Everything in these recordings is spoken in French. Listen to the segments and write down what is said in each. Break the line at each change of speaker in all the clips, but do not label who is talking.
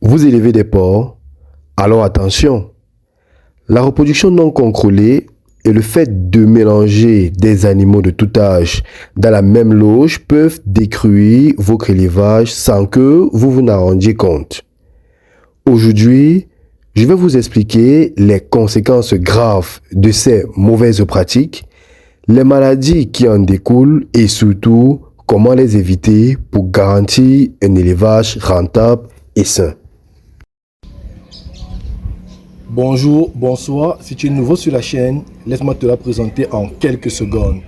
Vous élevez des porcs, alors attention. La reproduction non contrôlée et le fait de mélanger des animaux de tout âge dans la même loge peuvent détruire votre élevage sans que vous vous en rendiez compte. Aujourd'hui, je vais vous expliquer les conséquences graves de ces mauvaises pratiques, les maladies qui en découlent et surtout comment les éviter pour garantir un élevage rentable et sain.
Bonjour, bonsoir, si tu es nouveau sur la chaîne, laisse-moi te la présenter en quelques secondes.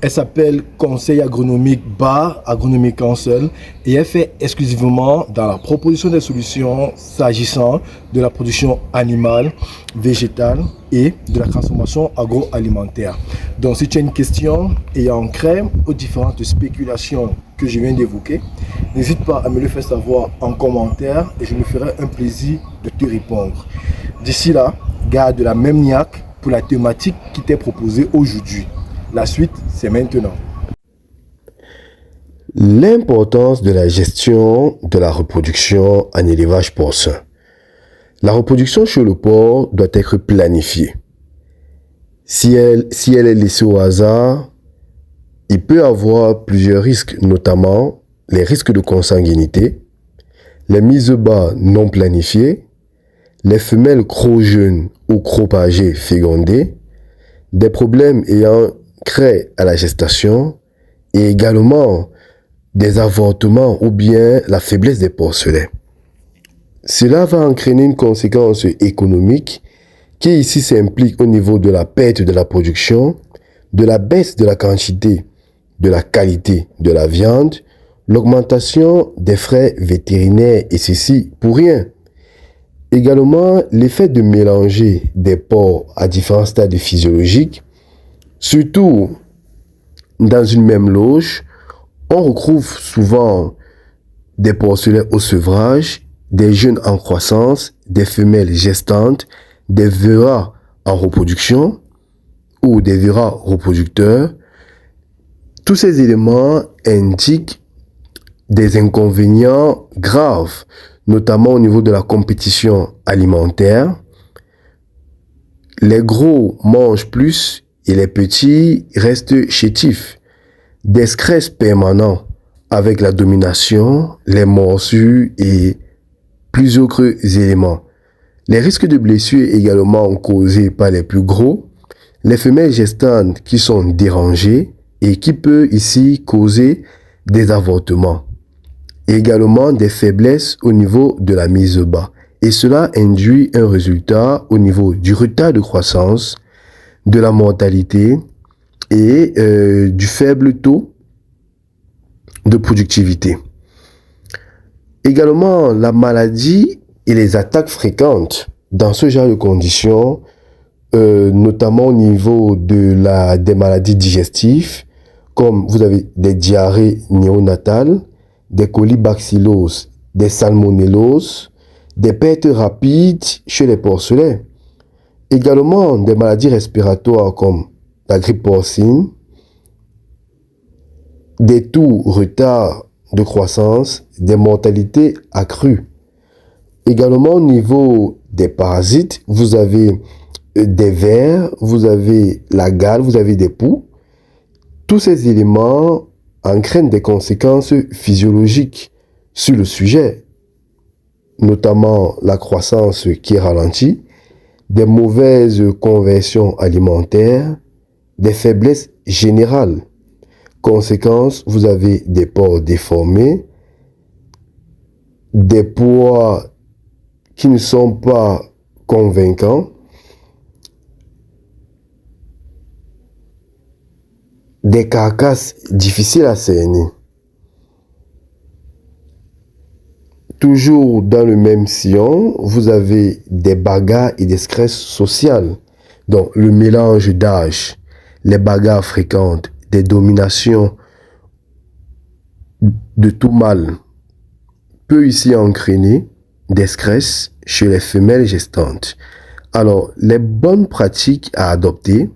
Elle s'appelle Conseil Agronomique Bar Agronomique Council et elle fait exclusivement dans la proposition des solutions s'agissant de la production animale, végétale et de la transformation agroalimentaire. Donc si tu as une question ayant trait aux différentes spéculations que je viens d'évoquer, n'hésite pas à me le faire savoir en commentaire et je me ferai un plaisir de te répondre. D'ici là, garde la même niaque pour la thématique qui t'est proposée aujourd'hui. La suite, c'est maintenant.
L'importance de la gestion de la reproduction en élevage porcin. La reproduction chez le porc doit être planifiée. Si elle est laissée au hasard, il peut y avoir plusieurs risques, notamment les risques de consanguinité, les mises bas non planifiées, les femelles trop jeunes ou trop âgées fécondées, des problèmes ayant trait à la gestation et également des avortements ou bien la faiblesse des porcelets. Cela va entraîner une conséquence économique qui ici s'implique au niveau de la perte de la production, de la baisse de la quantité, de la qualité de la viande, l'augmentation des frais vétérinaires et ceci pour rien. Également, l'effet de mélanger des porcs à différents stades physiologiques, surtout dans une même loge, on retrouve souvent des porcelets au sevrage, des jeunes en croissance, des femelles gestantes, des veras en reproduction ou des veras reproducteurs. Tous ces éléments indiquent des inconvénients graves, notamment au niveau de la compétition alimentaire. Les gros mangent plus et les petits restent chétifs. Des stress permanents avec la domination, les morsures et plusieurs autres éléments. Les risques de blessures également causés par les plus gros, les femelles gestantes qui sont dérangées et qui peuvent ici causer des avortements. Également des faiblesses au niveau de la mise bas. Et cela induit un résultat au niveau du retard de croissance, de la mortalité et du faible taux de productivité. Également la maladie et les attaques fréquentes dans ce genre de conditions, notamment au niveau des maladies digestives, comme vous avez des diarrhées néonatales, des colibacilloses, des salmonelloses, des pertes rapides chez les porcelets. Également des maladies respiratoires comme la grippe porcine, des taux retard de croissance, des mortalités accrues. Également au niveau des parasites, vous avez des vers, vous avez la gale, vous avez des poux. Tous ces éléments entraînent des conséquences physiologiques sur le sujet, notamment la croissance qui est ralentie, des mauvaises conversions alimentaires, des faiblesses générales. Conséquence, vous avez des porcs déformés, des poids qui ne sont pas convaincants, des carcasses difficiles à cerner. Toujours dans le même sillon, vous avez des bagarres et des stress sociales. Donc, le mélange d'âge, les bagarres fréquentes, des dominations de tout mal peut ici entraîner des stress chez les femelles gestantes. Alors, les bonnes pratiques à adopter,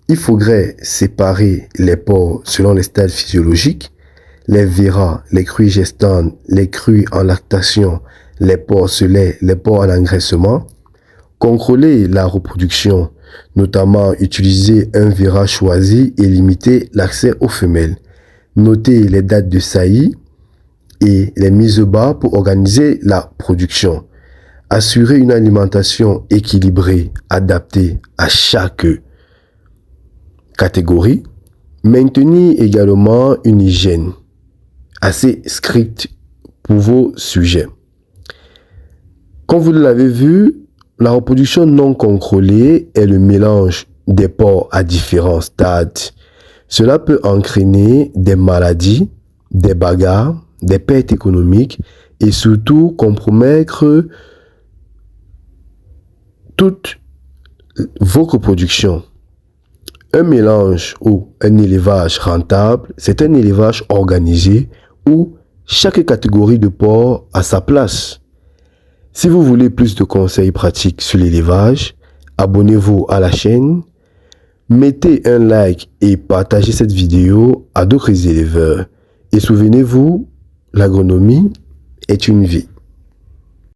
il faudrait séparer les porcs selon les stades physiologiques, les veras, les crues gestantes, les crues en lactation, les porcelets, les porcs en engraissement. Contrôler la reproduction, notamment utiliser un virage choisi et limiter l'accès aux femelles. Noter les dates de saillie et les mises bas pour organiser la production. Assurer une alimentation équilibrée, adaptée à chaque catégorie. Maintenir également une hygiène assez stricte pour vos sujets. Comme vous l'avez vu, la reproduction non contrôlée est le mélange des porcs à différents stades. Cela peut entraîner des maladies, des bagarres, des pertes économiques et surtout compromettre toute votre production. Un mélange ou un élevage rentable, c'est un élevage organisé où chaque catégorie de porc a sa place. Si vous voulez plus de conseils pratiques sur l'élevage, abonnez-vous à la chaîne, mettez un like et partagez cette vidéo à d'autres éleveurs. Et souvenez-vous, l'agronomie est une vie.